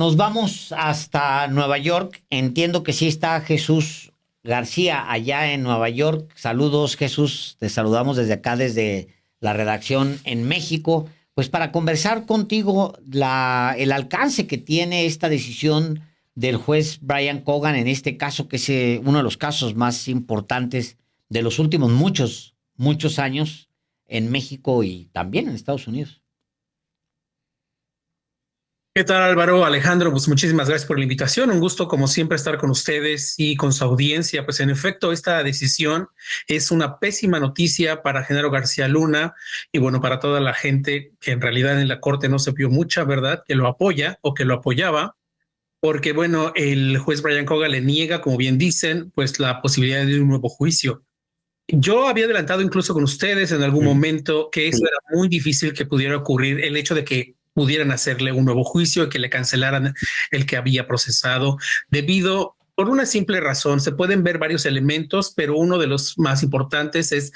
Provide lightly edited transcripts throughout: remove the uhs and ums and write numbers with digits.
Nos vamos hasta Nueva York. Entiendo que sí está Jesús García allá en Nueva York. Saludos, Jesús. Te saludamos desde acá, desde la redacción en México. Pues para conversar contigo el alcance que tiene esta decisión del juez Brian Cogan en este caso, que es uno de los casos más importantes de los últimos muchos años en México y también en Estados Unidos. ¿Qué tal, Álvaro? Alejandro, pues muchísimas gracias por la invitación. Un gusto, como siempre, estar con ustedes y con su audiencia. Pues en efecto, esta decisión es una pésima noticia para Genaro García Luna y bueno, para toda la gente que en realidad en la corte no se vio mucha verdad, que lo apoya o que lo apoyaba, porque bueno, el juez Brian Cogan le niega, como bien dicen, pues la posibilidad de un nuevo juicio. Yo había adelantado incluso con ustedes en algún momento que eso era muy difícil que pudiera ocurrir, el hecho de que pudieran hacerle un nuevo juicio y que le cancelaran el que había procesado, debido por una simple razón. Se pueden ver varios elementos, pero uno de los más importantes es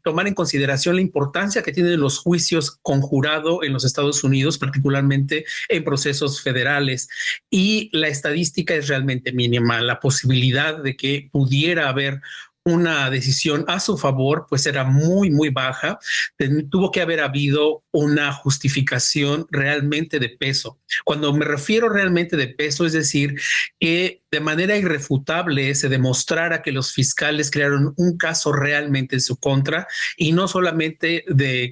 tomar en consideración la importancia que tienen los juicios con jurado en los Estados Unidos, particularmente en procesos federales. Y la estadística es realmente mínima. La posibilidad de que pudiera haber una decisión a su favor, pues era muy baja. Tuvo que haber habido una justificación realmente de peso. Cuando me refiero realmente de peso, es decir, que de manera irrefutable se demostrara que los fiscales crearon un caso realmente en su contra y no solamente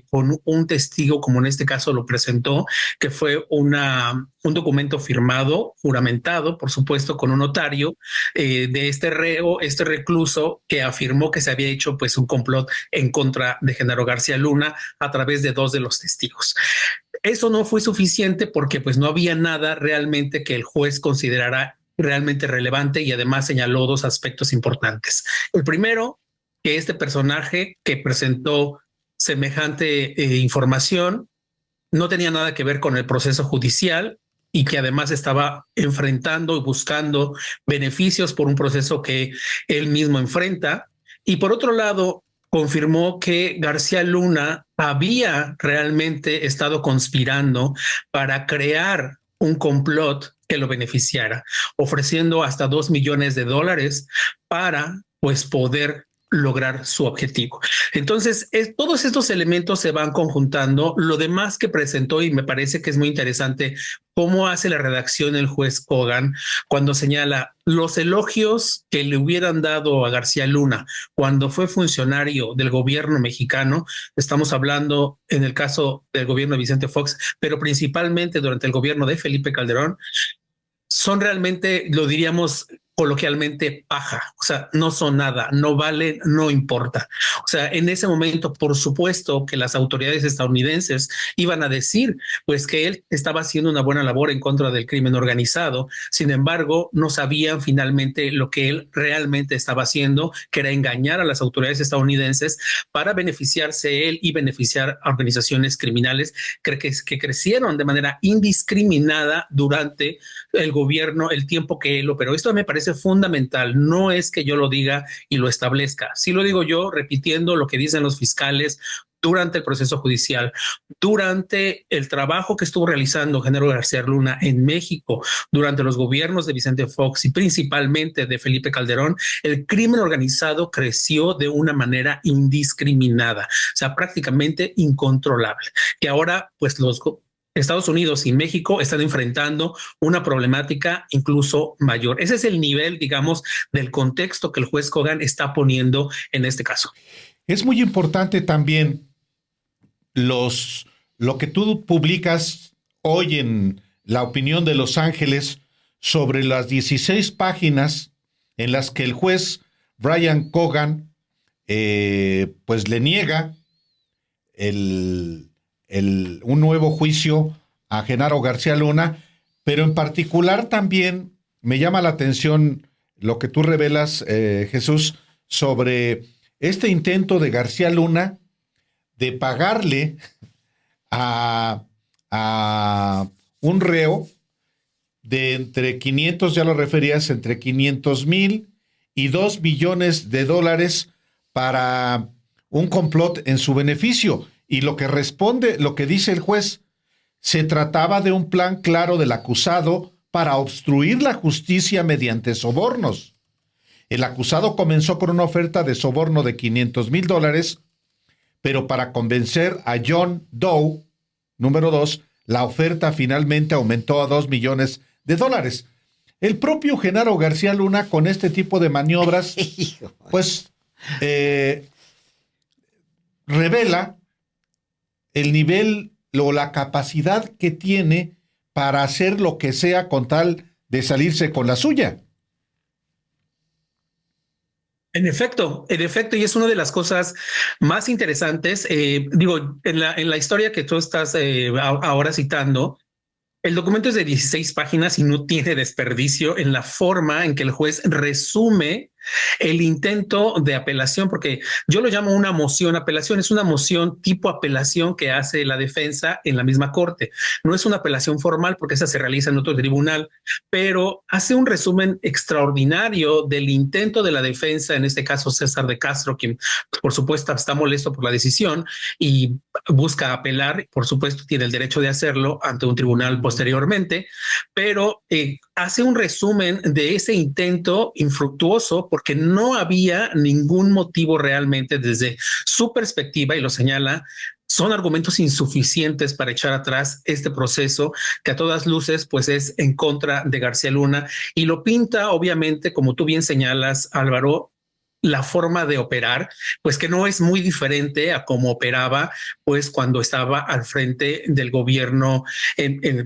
con un testigo, como en este caso lo presentó, que fue un documento firmado, juramentado, por supuesto, con un notario de este reo, este recluso que afirmó que se había hecho pues un complot en contra de Genaro García Luna a través de dos de los testigos. Eso no fue suficiente porque pues no había nada realmente que el juez considerara realmente relevante y además señaló dos aspectos importantes. El primero, que este personaje que presentó semejante información no tenía nada que ver con el proceso judicial y que además estaba enfrentando y buscando beneficios por un proceso que él mismo enfrenta. Y por otro lado, confirmó que García Luna había realmente estado conspirando para crear un complot que lo beneficiara, ofreciendo hasta $2 millones para pues poder lograr su objetivo. Entonces, todos estos elementos se van conjuntando. Lo demás que presentó, y me parece que es muy interesante, cómo hace la redacción el juez Cogan cuando señala los elogios que le hubieran dado a García Luna cuando fue funcionario del gobierno mexicano. Estamos hablando en el caso del gobierno de Vicente Fox, pero principalmente durante el gobierno de Felipe Calderón, son realmente, lo diríamos coloquialmente, paja. O sea, no son nada, no valen, no importa. O sea, en ese momento, por supuesto que las autoridades estadounidenses iban a decir, pues, que él estaba haciendo una buena labor en contra del crimen organizado. Sin embargo, no sabían finalmente lo que él realmente estaba haciendo, que era engañar a las autoridades estadounidenses para beneficiarse él y beneficiar a organizaciones criminales que crecieron de manera indiscriminada durante el gobierno, el tiempo que él operó. Esto me parece fundamental. No es que yo lo diga y lo establezca. Sí lo digo yo repitiendo lo que dicen los fiscales durante el proceso judicial, durante el trabajo que estuvo realizando Genaro García Luna en México, durante los gobiernos de Vicente Fox y principalmente de Felipe Calderón, el crimen organizado creció de una manera indiscriminada, o sea, prácticamente incontrolable, que ahora pues los Estados Unidos y México están enfrentando una problemática incluso mayor. Ese es el nivel, digamos, del contexto que el juez Cogan está poniendo en este caso. Es muy importante también los, lo que tú publicas hoy en La Opinión de Los Ángeles sobre las 16 páginas en las que el juez Brian Cogan pues le niega un nuevo juicio a Genaro García Luna, pero en particular también me llama la atención lo que tú revelas, Jesús, sobre este intento de García Luna de pagarle a, a un reo de entre 500, ya lo referías, entre 500,000 y $2 millones para un complot en su beneficio. Y lo que responde, lo que dice el juez, Se trataba de un plan claro del acusado para obstruir la justicia mediante sobornos. El acusado comenzó con una oferta de soborno de $500,000, pero para convencer a John Doe, número 2, la oferta finalmente aumentó a $2 millones. El propio Genaro García Luna, con este tipo de maniobras, pues revela el nivel o la capacidad que tiene para hacer lo que sea con tal de salirse con la suya. En efecto, y es una de las cosas más interesantes. Digo, en la historia que tú estás ahora citando, el documento es de 16 páginas y no tiene desperdicio en la forma en que el juez resume el intento de apelación, porque yo lo llamo una moción apelación, es una moción tipo apelación que hace la defensa en la misma corte. No es una apelación formal porque esa se realiza en otro tribunal, pero hace un resumen extraordinario del intento de la defensa, en este caso César de Castro, quien por supuesto está molesto por la decisión y busca apelar, por supuesto tiene el derecho de hacerlo ante un tribunal posteriormente, pero hace un resumen de ese intento infructuoso porque no había ningún motivo realmente desde su perspectiva, y lo señala, son argumentos insuficientes para echar atrás este proceso que a todas luces pues es en contra de García Luna, y lo pinta obviamente, como tú bien señalas, Álvaro, la forma de operar, pues que no es muy diferente a cómo operaba, pues cuando estaba al frente del gobierno,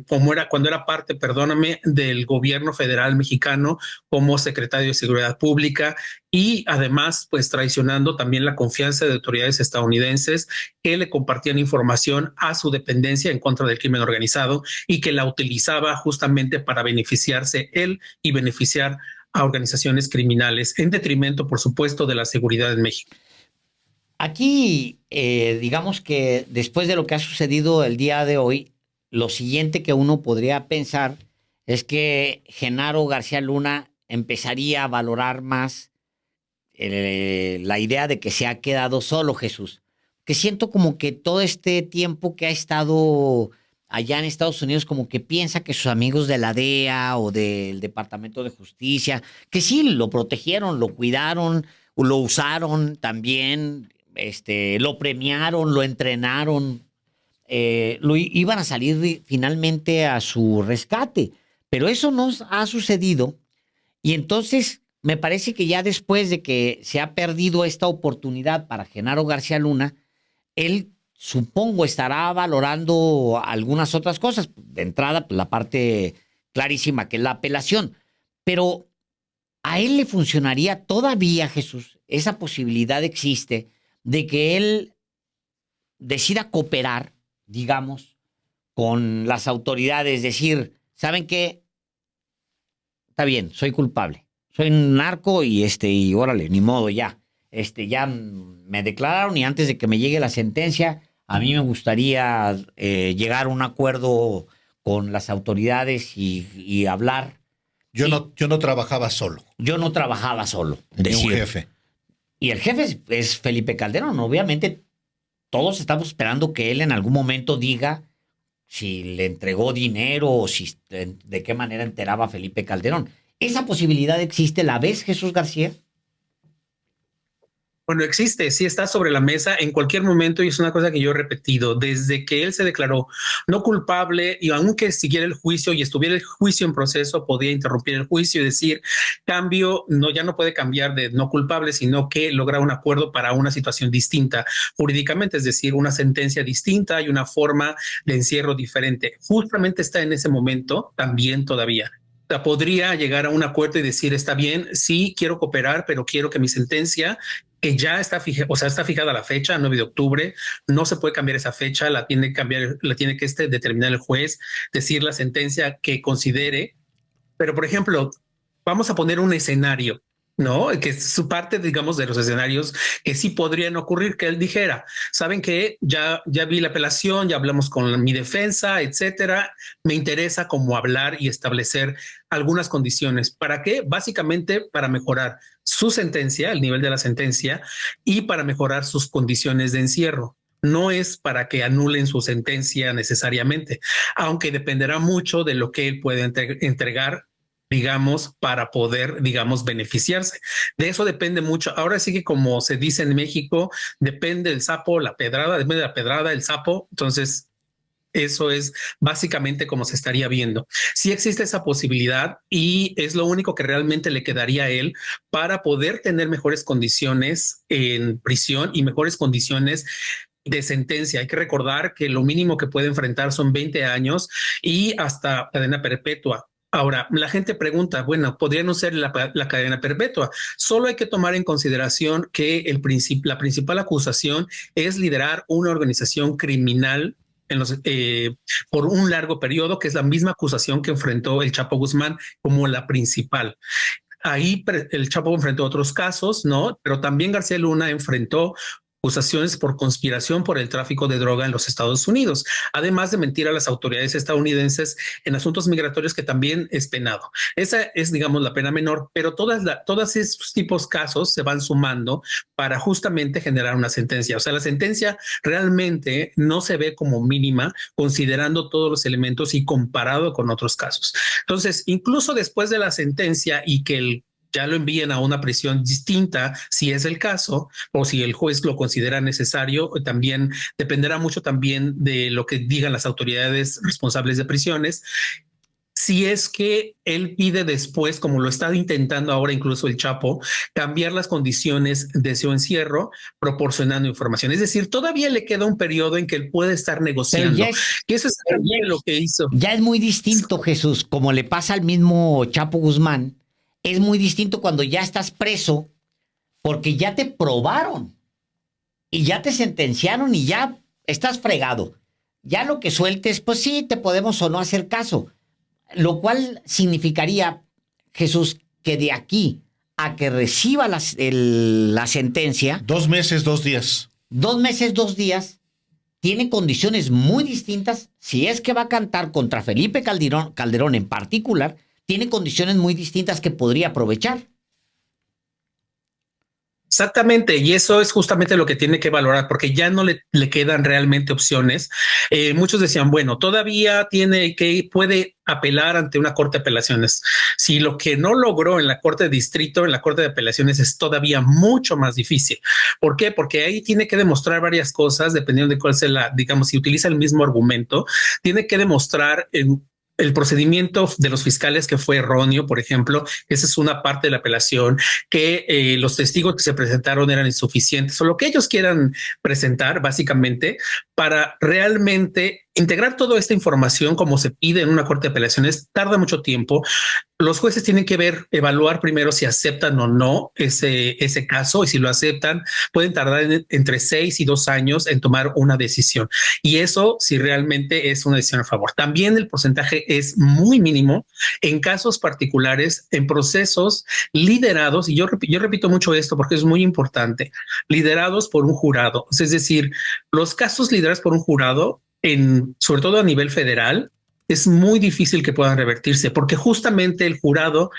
como era cuando era parte, perdóname, del gobierno federal mexicano como secretario de Seguridad Pública, y además, pues traicionando también la confianza de autoridades estadounidenses que le compartían información a su dependencia en contra del crimen organizado y que la utilizaba justamente para beneficiarse él y beneficiar a organizaciones criminales, en detrimento, por supuesto, de la seguridad en México. Aquí, digamos que después de lo que ha sucedido el día de hoy, lo siguiente que uno podría pensar es que Genaro García Luna empezaría a valorar más la idea de que se ha quedado solo, Jesús. Que siento como que todo este tiempo que ha estado allá en Estados Unidos, como que piensa que sus amigos de la DEA o del Departamento de Justicia, que sí, lo protegieron, lo cuidaron, lo usaron también, lo premiaron, lo entrenaron, iban a salir finalmente a su rescate. Pero eso no ha sucedido. Y entonces me parece que ya después de que se ha perdido esta oportunidad para Genaro García Luna, él, supongo, estará valorando algunas otras cosas. De entrada, pues, la parte clarísima que es la apelación. Pero a él le funcionaría todavía, Jesús, esa posibilidad existe de que él decida cooperar, digamos, con las autoridades, decir, ¿saben qué? Está bien, soy culpable. Soy un narco y órale, ni modo, ya. Ya me declararon y antes de que me llegue la sentencia, a mí me gustaría llegar a un acuerdo con las autoridades y hablar. Yo Sí, no trabajaba solo. yo no trabajaba solo. Tenía un jefe. Y el jefe es Felipe Calderón. Obviamente, todos estamos esperando que él en algún momento diga si le entregó dinero o si de qué manera enteraba a Felipe Calderón. ¿Esa posibilidad existe? ¿La ves, Jesús García? Bueno, existe, sí está sobre la mesa en cualquier momento, y es una cosa que yo he repetido desde que él se declaró no culpable, y aunque siguiera el juicio y estuviera el juicio en proceso, podía interrumpir el juicio y decir cambio, no, ya no puede cambiar de no culpable, sino que logra un acuerdo para una situación distinta jurídicamente, es decir, una sentencia distinta y una forma de encierro diferente. Justamente está en ese momento también todavía. Podría llegar a un acuerdo y decir, está bien, sí, quiero cooperar, pero quiero que mi sentencia, que ya está fija, o sea, está fijada la fecha, 9 de octubre, no se puede cambiar esa fecha, la tiene que cambiar, la tiene que determinar el juez, decir la sentencia que considere. Pero, por ejemplo, vamos a poner un escenario, ¿no? Que es su parte, digamos, de los escenarios que sí podrían ocurrir, que él dijera, saben que ya vi la apelación, ya hablamos con mi defensa, etcétera, me interesa como hablar y establecer algunas condiciones. ¿Para qué? Básicamente para mejorar su sentencia, el nivel de la sentencia, y para mejorar sus condiciones de encierro. no es para que anulen su sentencia necesariamente, aunque dependerá mucho de lo que él puede entregar, digamos, para poder, digamos, beneficiarse. De eso depende mucho. Ahora sí que como se dice en México, depende el sapo, la pedrada, depende de la pedrada, el sapo. Entonces, eso es básicamente como se estaría viendo. Sí existe esa posibilidad y es lo único que realmente le quedaría a él para poder tener mejores condiciones en prisión y mejores condiciones de sentencia. Hay que recordar que lo mínimo que puede enfrentar son 20 años y hasta cadena perpetua. Ahora, la gente pregunta, bueno, ¿podría no ser la cadena perpetua? Solo hay que tomar en consideración que la principal acusación es liderar una organización criminal por un largo periodo, que es la misma acusación que enfrentó el Chapo Guzmán como la principal. Ahí el Chapo enfrentó otros casos, ¿no? Pero también García Luna enfrentó acusaciones por conspiración por el tráfico de droga en los Estados Unidos, además de mentir a las autoridades estadounidenses en asuntos migratorios, que también es penado. Esa es, digamos, la pena menor, pero todos estos tipos de casos se van sumando para justamente generar una sentencia. O sea, la sentencia realmente no se ve como mínima considerando todos los elementos y comparado con otros casos. Entonces, incluso después de la sentencia y que ya lo envíen a una prisión distinta, si es el caso, o si el juez lo considera necesario, también dependerá mucho también de lo que digan las autoridades responsables de prisiones. Si es que él pide después, como lo está intentando ahora incluso el Chapo, cambiar las condiciones de su encierro, proporcionando información. Es decir, todavía le queda un periodo en que él puede estar negociando. Y eso es lo que hizo. Ya es muy distinto, Jesús, como le pasa al mismo Chapo Guzmán. Es muy distinto cuando ya estás preso, porque ya te probaron y ya te sentenciaron y ya estás fregado. Ya lo que sueltes, pues sí, te podemos o no hacer caso. Lo cual significaría, Jesús, que de aquí a que reciba la sentencia, 2 meses, 2 días. 2 meses, 2 días, tiene condiciones muy distintas. Si es que va a cantar contra Felipe Calderón en particular, tiene condiciones muy distintas que podría aprovechar. Exactamente, y eso es justamente lo que tiene que valorar, porque ya no le quedan realmente opciones. Muchos decían, bueno, todavía puede apelar ante una corte de apelaciones. Si lo que no logró en la corte de distrito, en la corte de apelaciones, es todavía mucho más difícil. ¿Por qué? Porque ahí tiene que demostrar varias cosas, dependiendo de cuál sea digamos, si utiliza el mismo argumento, tiene que demostrar el procedimiento de los fiscales que fue erróneo, por ejemplo, esa es una parte de la apelación, que los testigos que se presentaron eran insuficientes o lo que ellos quieran presentar, básicamente, para realmente integrar toda esta información como se pide en una corte de apelaciones, tarda mucho tiempo. Los jueces tienen que evaluar primero si aceptan o no ese caso, y si lo aceptan, pueden tardar entre 6 y 2 años en tomar una decisión. Y eso si realmente es una decisión a favor. También el porcentaje es muy mínimo en casos particulares, en procesos liderados, y yo repito mucho esto porque es muy importante, liderados por un jurado. Es decir, los casos liderados por un jurado, sobre todo a nivel federal, es muy difícil que puedan revertirse, porque justamente el jurado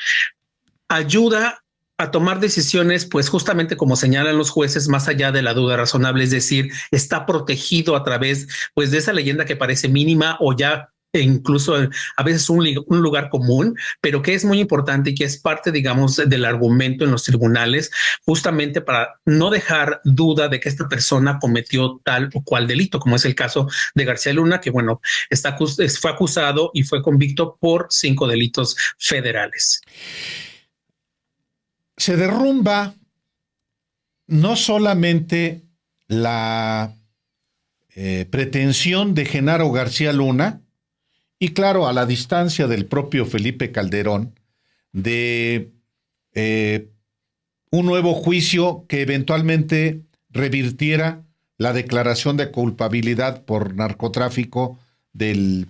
ayuda a tomar decisiones, pues justamente como señalan los jueces, más allá de la duda razonable, es decir, está protegido a través, pues, de esa leyenda que parece mínima o ya incluso a veces un lugar común, pero que es muy importante y que es parte, digamos, del argumento en los tribunales, justamente para no dejar duda de que esta persona cometió tal o cual delito, como es el caso de García Luna, que bueno, fue acusado y fue convicto por 5 delitos federales. Se derrumba no solamente la pretensión de Genaro García Luna, y claro, a la distancia del propio Felipe Calderón, de un nuevo juicio que eventualmente revirtiera la declaración de culpabilidad por narcotráfico del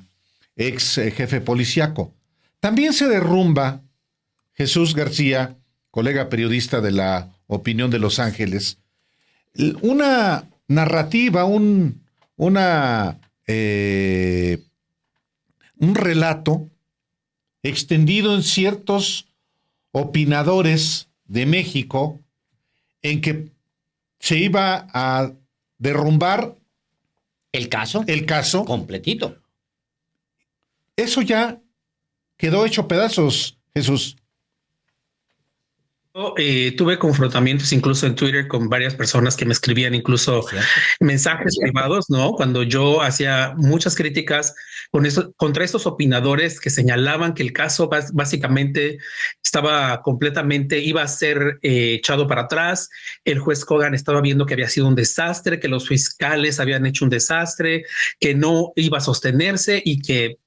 ex jefe policíaco. También se derrumba, Jesús García, colega periodista de La Opinión de Los Ángeles, una narrativa, un relato extendido en ciertos opinadores de México en que se iba a derrumbar El caso el caso, completito. eso ya quedó hecho pedazos, Jesús. Tuve confrontamientos incluso en Twitter con varias personas que me escribían incluso mensajes privados, ¿no? Cuando yo hacía muchas críticas contra estos opinadores que señalaban que el caso básicamente estaba completamente, iba a ser echado para atrás. El juez Kogan estaba viendo que había sido un desastre, que los fiscales habían hecho un desastre, que no iba a sostenerse y que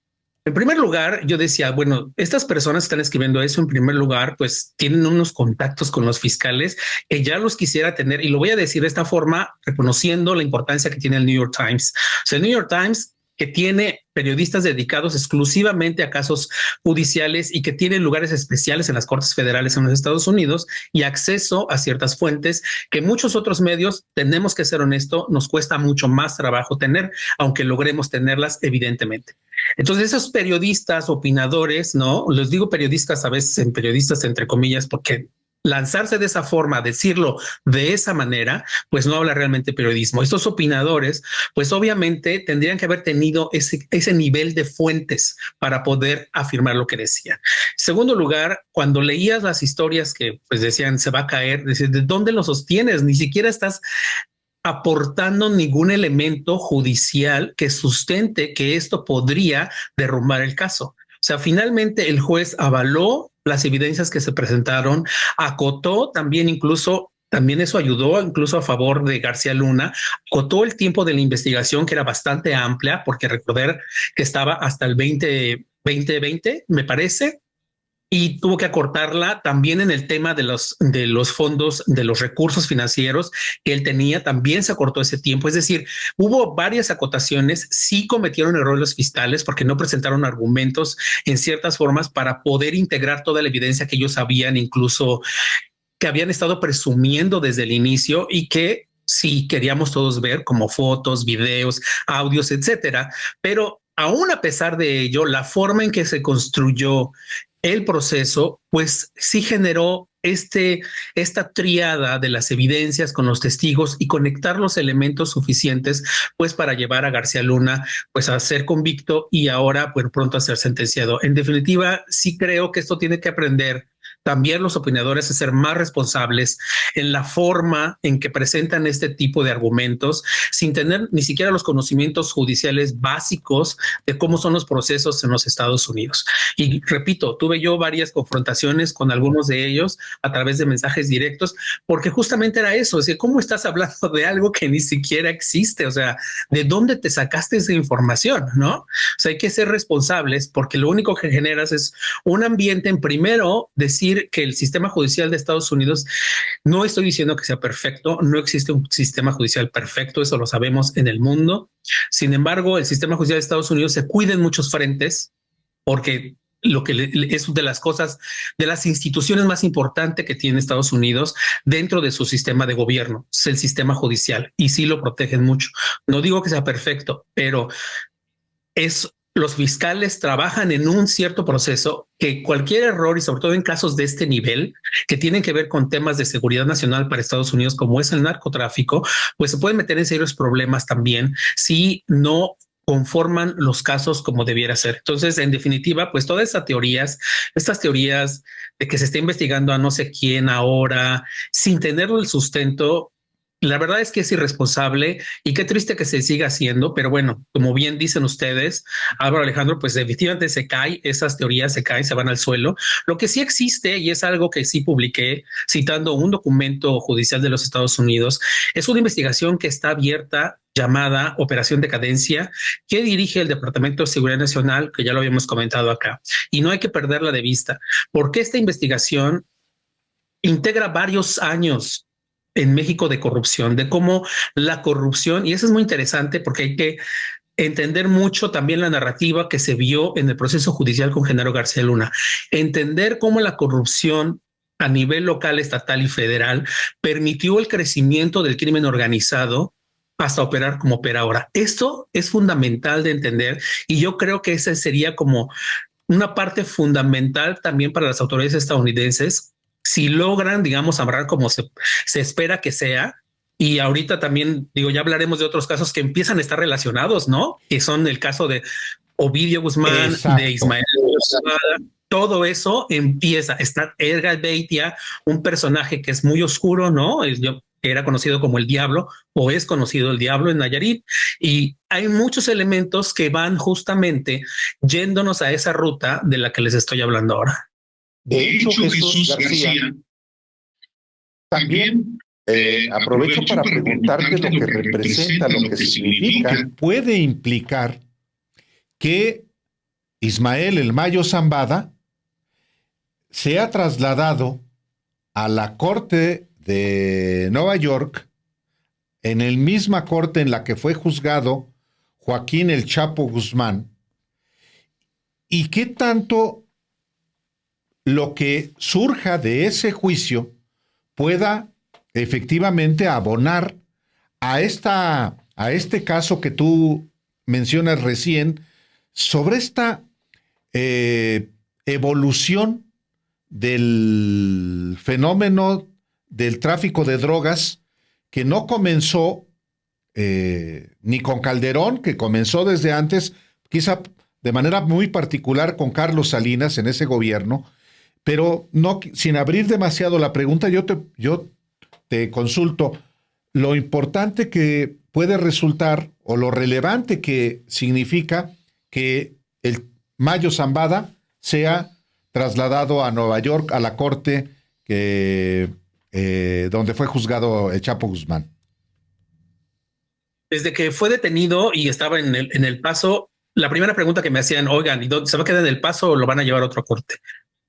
en primer lugar, yo decía, bueno, estas personas que están escribiendo eso, en primer lugar, pues tienen unos contactos con los fiscales que ya los quisiera tener, y lo voy a decir de esta forma, reconociendo la importancia que tiene el New York Times. O sea, el New York Times, que tiene periodistas dedicados exclusivamente a casos judiciales y que tienen lugares especiales en las cortes federales en los Estados Unidos y acceso a ciertas fuentes que muchos otros medios, tenemos que ser honestos, nos cuesta mucho más trabajo tener, aunque logremos tenerlas evidentemente. Entonces esos periodistas, opinadores, ¿no? Les digo periodistas a veces en periodistas entre comillas porque lanzarse de esa forma, decirlo de esa manera, pues no habla realmente periodismo. Estos opinadores, pues obviamente tendrían que haber tenido ese nivel de fuentes para poder afirmar lo que decían. En segundo lugar, cuando leías las historias que pues decían se va a caer, decías, ¿de dónde lo sostienes? Ni siquiera estás aportando ningún elemento judicial que sustente que esto podría derrumbar el caso. O sea, finalmente el juez avaló las evidencias que se presentaron, acotó también incluso, también eso ayudó incluso a favor de García Luna, acotó el tiempo de la investigación que era bastante amplia, porque recordar que estaba hasta el 2020, me parece, y tuvo que acortarla también en el tema de los fondos, de los recursos financieros que él tenía, también se acortó ese tiempo. Es decir, hubo varias acotaciones, sí cometieron errores los fiscales porque no presentaron argumentos en ciertas formas para poder integrar toda la evidencia que ellos habían, incluso que habían estado presumiendo desde el inicio y que sí queríamos todos ver como fotos, videos, audios, etcétera. Pero aún a pesar de ello, la forma en que se construyó el proceso, pues sí generó esta tríada de las evidencias con los testigos y conectar los elementos suficientes, pues para llevar a García Luna, pues a ser convicto y ahora, pues pronto a ser sentenciado. En definitiva, sí creo que esto tiene que aprender también los opinadores a ser más responsables en la forma en que presentan este tipo de argumentos sin tener ni siquiera los conocimientos judiciales básicos de cómo son los procesos en los Estados Unidos. Y repito, tuve yo varias confrontaciones con algunos de ellos a través de mensajes directos, porque justamente era eso, es decir, ¿cómo estás hablando de algo que ni siquiera existe? O sea, ¿de dónde te sacaste esa información? ¿No? O sea, hay que ser responsables porque lo único que generas es un ambiente en primero decir que el sistema judicial de Estados Unidos, no estoy diciendo que sea perfecto, no existe un sistema judicial perfecto, eso lo sabemos en el mundo. Sin embargo, el sistema judicial de Estados Unidos se cuida en muchos frentes porque lo que es de las cosas, de las instituciones más importantes que tiene Estados Unidos dentro de su sistema de gobierno, es el sistema judicial y sí lo protegen mucho. No digo que sea perfecto, pero los fiscales trabajan en un cierto proceso que cualquier error, y sobre todo en casos de este nivel, que tienen que ver con temas de seguridad nacional para Estados Unidos, como es el narcotráfico, pues se pueden meter en serios problemas también si no conforman los casos como debiera ser. Entonces, en definitiva, pues todas estas teorías de que se está investigando a no sé quién ahora, sin tenerlo el sustento, la verdad es que es irresponsable y qué triste que se siga haciendo, pero bueno, como bien dicen ustedes, Álvaro Alejandro, pues definitivamente se cae, esas teorías se caen, se van al suelo. Lo que sí existe, y es algo que sí publiqué citando un documento judicial de los Estados Unidos, es una investigación que está abierta llamada Operación Decadencia, que dirige el Departamento de Seguridad Nacional, que ya lo habíamos comentado acá, y no hay que perderla de vista, porque esta investigación integra varios años en México de corrupción, de cómo la corrupción, y eso es muy interesante porque hay que entender mucho también la narrativa que se vio en el proceso judicial con Genaro García Luna, entender cómo la corrupción a nivel local, estatal y federal permitió el crecimiento del crimen organizado hasta operar como opera ahora. Esto es fundamental de entender y yo creo que esa sería como una parte fundamental también para las autoridades estadounidenses si logran, digamos, amarrar como se espera que sea, Y ahorita también, digo, ya hablaremos de otros casos que empiezan a estar relacionados, ¿no? Que son el caso de Ovidio Guzmán, Exacto. de Ismael. Todo eso empieza. Está Edgar Beitia, un personaje que es muy oscuro, ¿no? Era conocido como el Diablo, o es conocido el Diablo en Nayarit, y hay muchos elementos que van justamente yéndonos a esa ruta de la que les estoy hablando ahora. De hecho, Jesús García, también aprovecho para preguntarte lo que representa, lo que significa. Puede implicar que Ismael el Mayo Zambada se ha trasladado a la corte de Nueva York, en el misma corte en la que fue juzgado Joaquín el Chapo Guzmán, y qué tanto lo que surja de ese juicio pueda efectivamente abonar a este caso que tú mencionas recién, sobre esta evolución del fenómeno del tráfico de drogas, que no comenzó ni con Calderón, que comenzó desde antes, quizá de manera muy particular con Carlos Salinas en ese gobierno, pero no, sin abrir demasiado la pregunta, yo te consulto lo importante que puede resultar, o lo relevante que significa que el Mayo Zambada sea trasladado a Nueva York, a la corte donde fue juzgado el Chapo Guzmán. Desde que fue detenido y estaba en el Paso, la primera pregunta que me hacían, oigan, ¿y dónde se va a quedar en el Paso o lo van a llevar a otra corte?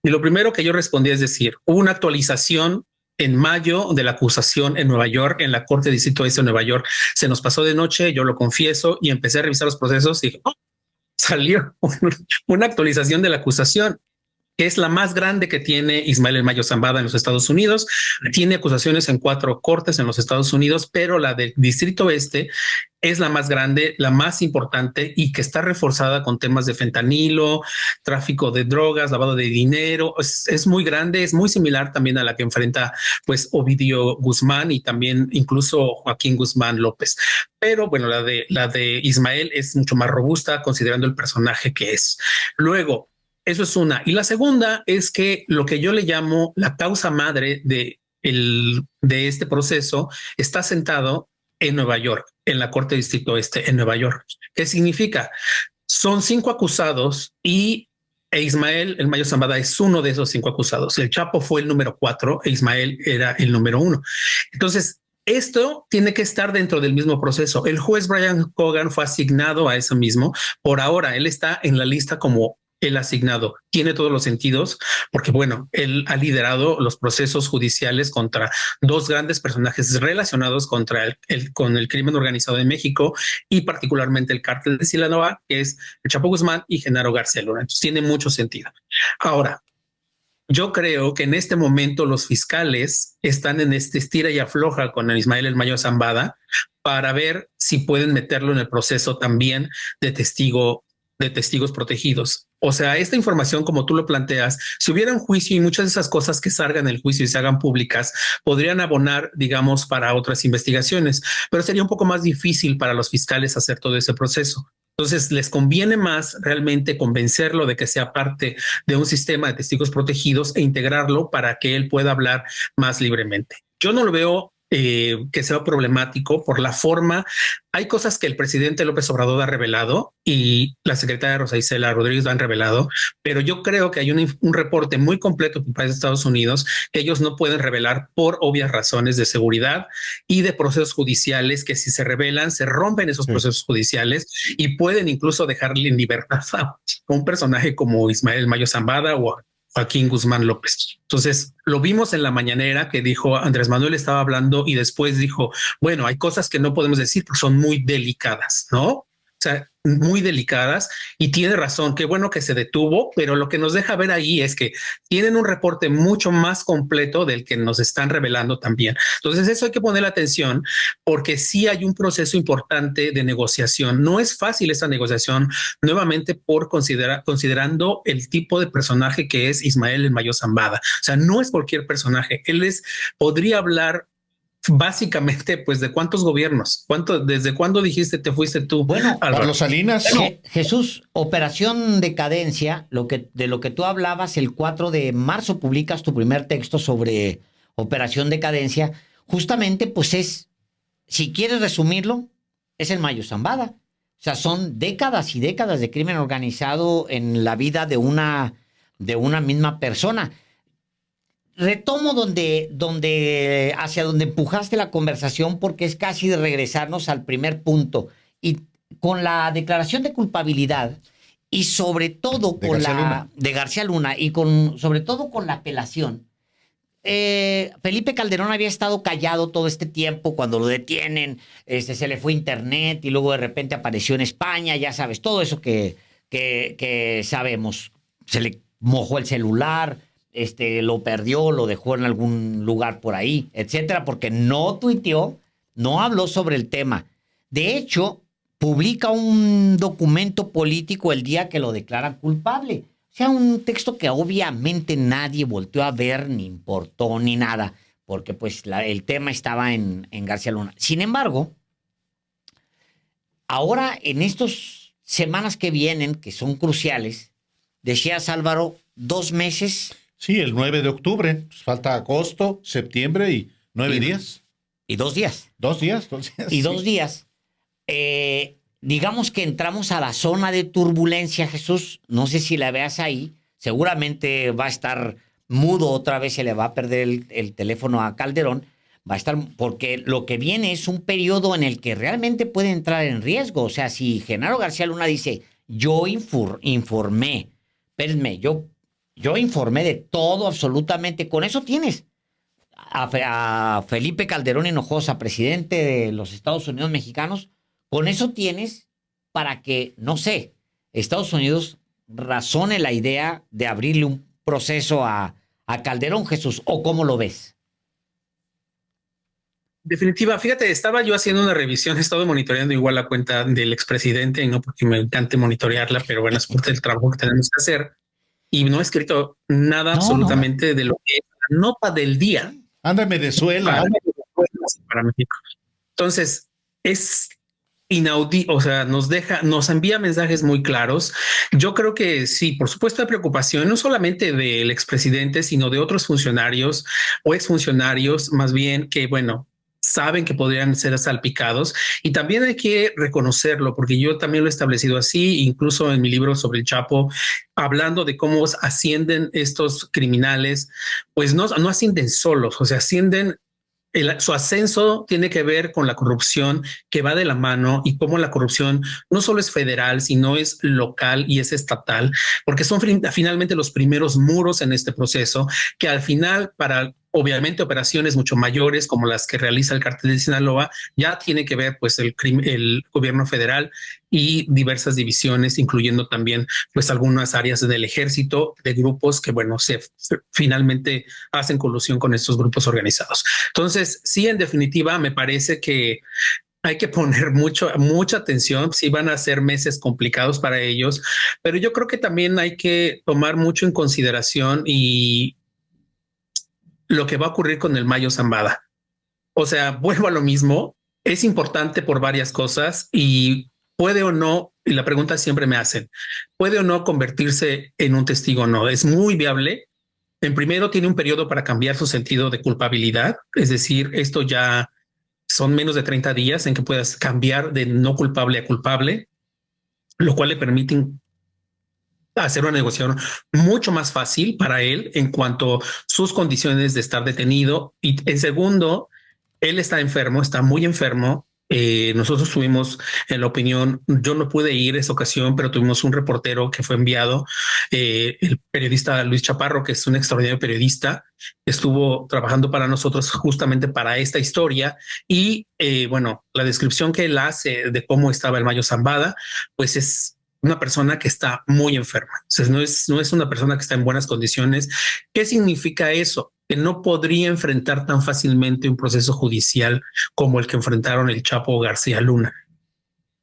Y lo primero que yo respondí es decir, hubo una actualización en mayo de la acusación en Nueva York, en la Corte de Distrito Este de Nueva York. Se nos pasó de noche, yo lo confieso, y empecé a revisar los procesos y dije, oh, salió una actualización de la acusación, que es la más grande que tiene Ismael el Mayo Zambada en los Estados Unidos. Tiene acusaciones en 4 cortes en los Estados Unidos, pero la del Distrito Este es la más grande, la más importante, y que está reforzada con temas de fentanilo, tráfico de drogas, lavado de dinero. Es muy grande, es muy similar también a la que enfrenta pues Ovidio Guzmán y también incluso Joaquín Guzmán López. Pero bueno, la de Ismael es mucho más robusta considerando el personaje que es. Luego, eso es una. Y la segunda es que lo que yo le llamo la causa madre de este proceso está sentado en Nueva York, en la Corte de Distrito Este, en Nueva York. ¿Qué significa? Son 5 acusados y Ismael el Mayo Zambada es uno de esos 5 acusados. El Chapo fue el número 4 e Ismael era el número 1. Entonces, esto tiene que estar dentro del mismo proceso. El juez Brian Cogan fue asignado a eso mismo. Por ahora, él está en la lista como el asignado. Tiene todos los sentidos, porque bueno, él ha liderado los procesos judiciales contra 2 grandes personajes relacionados con el crimen organizado en México, y particularmente el cártel de Sinaloa, que es el Chapo Guzmán y Genaro García Luna. Entonces tiene mucho sentido. Ahora, yo creo que en este momento los fiscales están en este estira y afloja con el Ismael el Mayo Zambada para ver si pueden meterlo en el proceso también de testigos protegidos. O sea, esta información, como tú lo planteas, si hubiera un juicio y muchas de esas cosas que salgan del juicio y se hagan públicas, podrían abonar, digamos, para otras investigaciones, pero sería un poco más difícil para los fiscales hacer todo ese proceso. Entonces, les conviene más realmente convencerlo de que sea parte de un sistema de testigos protegidos e integrarlo para que él pueda hablar más libremente. Yo no lo veo que sea problemático por la forma. Hay cosas que el presidente López Obrador ha revelado y la secretaria Rosa Isela Rodríguez lo han revelado, pero yo creo que hay un reporte muy completo por parte de Estados Unidos que ellos no pueden revelar por obvias razones de seguridad y de procesos judiciales, que si se revelan, se rompen esos procesos judiciales y pueden incluso dejarle en libertad a un personaje como Ismael Mayo Zambada o Joaquín Guzmán López. Entonces, lo vimos en la mañanera que dijo Andrés Manuel, estaba hablando y después dijo, bueno, hay cosas que no podemos decir porque son muy delicadas, ¿no? O sea, muy delicadas, y tiene razón, qué bueno que se detuvo, pero lo que nos deja ver ahí es que tienen un reporte mucho más completo del que nos están revelando también. Entonces eso hay que poner atención, porque sí hay un proceso importante de negociación. No es fácil esta negociación, nuevamente por considerando el tipo de personaje que es Ismael el Mayo Zambada. O sea, no es cualquier personaje. Podría hablar básicamente, pues, ¿de cuántos gobiernos? ¿Desde cuándo dijiste te fuiste tú? Bueno, Carlos Salinas. Jesús, Operación Decadencia, de lo que tú hablabas, el 4 de marzo publicas tu primer texto sobre Operación Decadencia. Justamente, pues si quieres resumirlo, es el Mayo Zambada. O sea, son décadas y décadas de crimen organizado en la vida de una misma persona. Retomo hacia donde empujaste la conversación, porque es casi de regresarnos al primer punto. Y con la declaración de culpabilidad, y sobre todo de García Luna, y sobre todo con la apelación, Felipe Calderón había estado callado todo este tiempo. Cuando lo detienen, se le fue internet y luego de repente apareció en España, ya sabes, todo eso que sabemos. Se le mojó el celular, lo perdió, lo dejó en algún lugar por ahí, etcétera, porque no tuiteó, no habló sobre el tema. De hecho, publica un documento político el día que lo declaran culpable. O sea, un texto que obviamente nadie volteó a ver, ni importó, ni nada, porque pues el tema estaba en García Luna. Sin embargo, ahora en estas semanas que vienen, que son cruciales, decías, Álvaro, 2 meses. Sí, el 9 de octubre. Pues falta agosto, septiembre y 9 días. Y 2 días. 2 días. Y 2 días. Digamos que entramos a la zona de turbulencia, Jesús. No sé si la veas ahí. Seguramente va a estar mudo otra vez, se le va a perder el teléfono a Calderón. Va a estar, porque lo que viene es un periodo en el que realmente puede entrar en riesgo. O sea, si Genaro García Luna dice, yo informé, espérenme, yo informé de todo absolutamente, con eso tienes a Felipe Calderón Hinojosa, presidente de los Estados Unidos mexicanos. Con eso tienes para que, no sé, Estados Unidos razone la idea de abrirle un proceso a Calderón, Jesús, ¿o cómo lo ves? Definitiva, fíjate, estaba yo haciendo una revisión, he estado monitoreando igual la cuenta del expresidente, y no porque me encante monitorearla, pero bueno, es parte del trabajo que tenemos que hacer. Y no he escrito nada absolutamente de lo que es la nota del día. Anda en Venezuela. Para México. Entonces, es inaudito, o sea, nos envía mensajes muy claros. Yo creo que sí, por supuesto hay preocupación, no solamente del expresidente, sino de otros funcionarios o exfuncionarios, más bien, que bueno, saben que podrían ser salpicados, y también hay que reconocerlo, porque yo también lo he establecido así, incluso en mi libro sobre el Chapo, hablando de cómo ascienden estos criminales, pues no ascienden solos, o sea, ascienden. Su ascenso tiene que ver con la corrupción que va de la mano, y cómo la corrupción no solo es federal, sino es local y es estatal, porque son finalmente los primeros muros en este proceso, que al final, para obviamente operaciones mucho mayores como las que realiza el Cártel de Sinaloa, ya tiene que ver pues el gobierno federal y diversas divisiones, incluyendo también pues algunas áreas del ejército, de grupos que bueno, finalmente hacen colusión con estos grupos organizados. Entonces, sí, en definitiva, me parece que hay que poner mucha atención. Sí, van a ser meses complicados para ellos, pero yo creo que también hay que tomar mucho en consideración y lo que va a ocurrir con el Mayo Zambada. O sea, vuelvo a lo mismo, es importante por varias cosas, y puede o no, y la pregunta siempre me hacen, puede o no convertirse en un testigo o no. Es muy viable. En primero, tiene un periodo para cambiar su sentido de culpabilidad, es decir, esto ya son menos de 30 días en que puedas cambiar de no culpable a culpable, lo cual le permite hacer una negociación mucho más fácil para él en cuanto a sus condiciones de estar detenido. Y en segundo, él está enfermo, está muy enfermo. Nosotros tuvimos, en la opinión, yo no pude ir esa ocasión, pero tuvimos un reportero que fue enviado, el periodista Luis Chaparro, que es un extraordinario periodista, estuvo trabajando para nosotros justamente para esta historia. Y bueno, la descripción que él hace de cómo estaba el Mayo Zambada, pues es una persona que está muy enferma. O sea, no es una persona que está en buenas condiciones. ¿Qué significa eso? Que no podría enfrentar tan fácilmente un proceso judicial como el que enfrentaron el Chapo García Luna.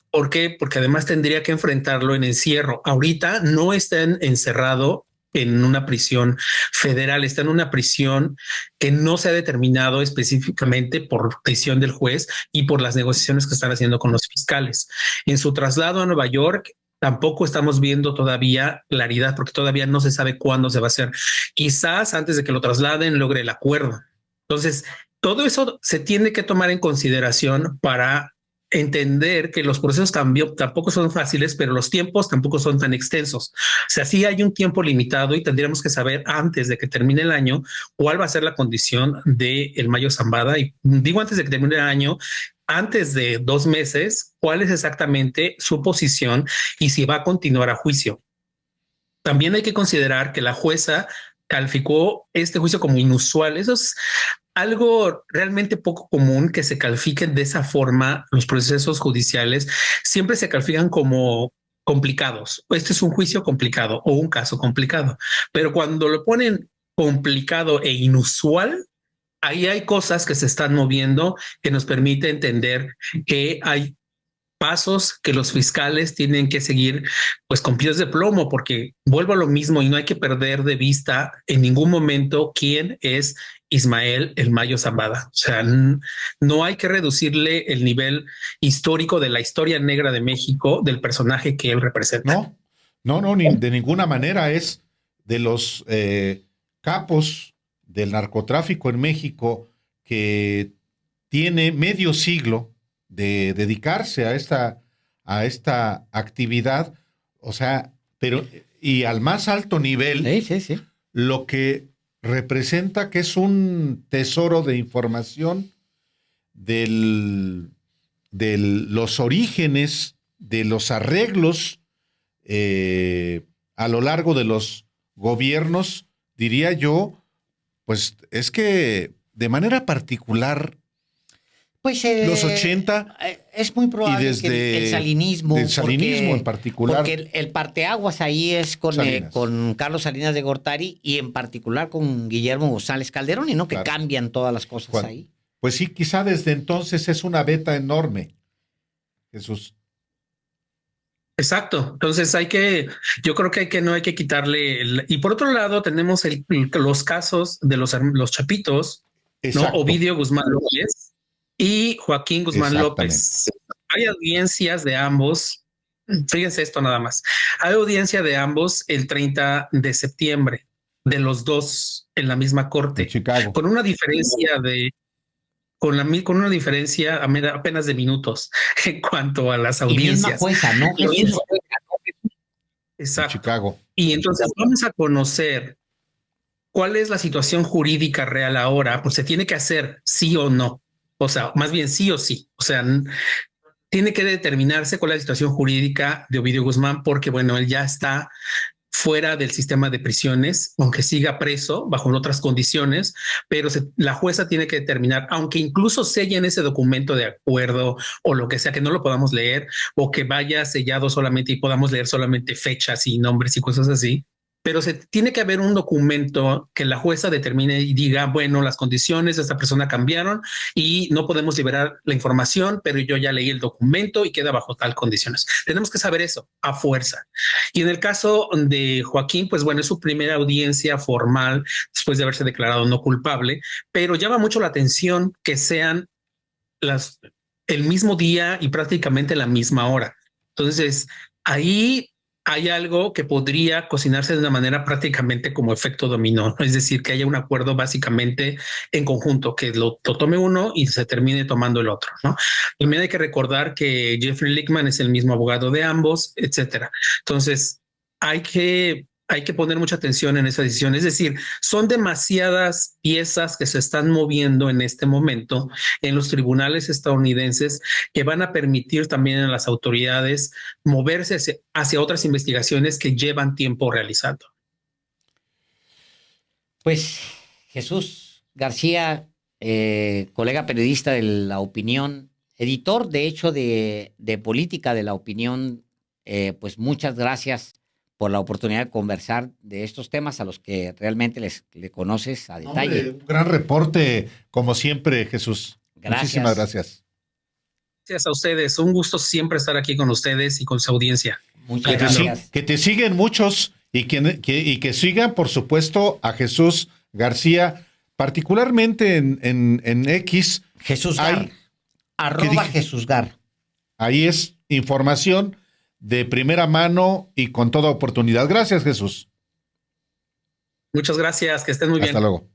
¿Por qué? Porque además tendría que enfrentarlo en encierro. Ahorita no está encerrado en una prisión federal, está en una prisión que no se ha determinado específicamente por decisión del juez y por las negociaciones que están haciendo con los fiscales. En su traslado a Nueva York, tampoco estamos viendo todavía claridad porque todavía no se sabe cuándo se va a hacer. Quizás antes de que lo trasladen logre el acuerdo. Entonces, todo eso se tiene que tomar en consideración para entender que los procesos tampoco son fáciles, pero los tiempos tampoco son tan extensos. O sea, sí hay un tiempo limitado y tendríamos que saber antes de que termine el año cuál va a ser la condición de el Mayo Zambada. Y digo antes de que termine el año, antes de 2 meses, cuál es exactamente su posición y si va a continuar a juicio. También hay que considerar que la jueza calificó este juicio como inusual. Eso es algo realmente poco común, que se califiquen de esa forma. Los procesos judiciales siempre se califican como complicados. Este es un juicio complicado o un caso complicado, pero cuando lo ponen complicado e inusual, ahí hay cosas que se están moviendo que nos permite entender que hay pasos que los fiscales tienen que seguir pues con pies de plomo, porque vuelvo a lo mismo y no hay que perder de vista en ningún momento quién es Ismael El Mayo Zambada. O sea, no hay que reducirle el nivel histórico de la historia negra de México del personaje que él representa. No, de ninguna manera. Es de los capos del narcotráfico en México que tiene medio siglo de dedicarse a esta actividad, o sea, pero y al más alto nivel, sí. Lo que representa que es un tesoro de información de los orígenes, de los arreglos a lo largo de los gobiernos, diría yo, pues es que de manera particular pues los 80 es muy probable y desde que el salinismo, en particular, porque el parteaguas ahí es con Carlos Salinas de Gortari y en particular con Guillermo González Calderón, y no que claro, cambian todas las cosas ahí. Pues sí, quizá desde entonces es una beta enorme, Jesús. Exacto. Entonces yo creo que no hay que quitarle y por otro lado tenemos los casos de los chapitos, ¿no? Ovidio Guzmán López y Joaquín Guzmán López. Hay audiencias de ambos. Fíjense esto nada más. Hay audiencia de ambos el 30 de septiembre, de los dos en la misma corte, Chicago, con una diferencia con una diferencia apenas de minutos en cuanto a las audiencias. Y misma jueza, ¿no? Exacto. Chicago. Y entonces vamos a conocer cuál es la situación jurídica real ahora. Pues se tiene que hacer sí o no. O sea, más bien sí o sí. O sea, tiene que determinarse cuál es la situación jurídica de Ovidio Guzmán, porque bueno, él ya está fuera del sistema de prisiones, aunque siga preso bajo otras condiciones, pero la jueza tiene que determinar, aunque incluso sellen ese documento de acuerdo o lo que sea, que no lo podamos leer o que vaya sellado solamente y podamos leer solamente fechas y nombres y cosas así, pero se tiene que haber un documento que la jueza determine y diga, bueno, las condiciones de esta persona cambiaron y no podemos liberar la información, pero yo ya leí el documento y queda bajo tal condiciones. Tenemos que saber eso a fuerza. Y en el caso de Joaquín, pues bueno, es su primera audiencia formal después de haberse declarado no culpable, pero llama mucho la atención que sean el mismo día y prácticamente la misma hora. Entonces, ahí hay algo que podría cocinarse de una manera prácticamente como efecto dominó, es decir, que haya un acuerdo básicamente en conjunto, que lo tome uno y se termine tomando el otro, ¿no? También hay que recordar que Jeffrey Lichtman es el mismo abogado de ambos, etcétera. Entonces, hay que poner mucha atención en esa decisión. Es decir, son demasiadas piezas que se están moviendo en este momento en los tribunales estadounidenses que van a permitir también a las autoridades moverse hacia otras investigaciones que llevan tiempo realizando. Pues Jesús García, colega periodista de La Opinión, editor de hecho de Política de La Opinión, pues muchas gracias por la oportunidad de conversar de estos temas a los que realmente le conoces a detalle. Hombre, un gran reporte, como siempre, Jesús. Gracias. Muchísimas gracias. Gracias a ustedes. Un gusto siempre estar aquí con ustedes y con su audiencia. Muchas gracias. Que te siguen muchos Y que sigan, por supuesto, a Jesús García, particularmente en X. Jesús Gar. @Jesús Gar. Ahí es información de primera mano y con toda oportunidad. Gracias, Jesús. Muchas gracias, que estén muy bien. Hasta luego.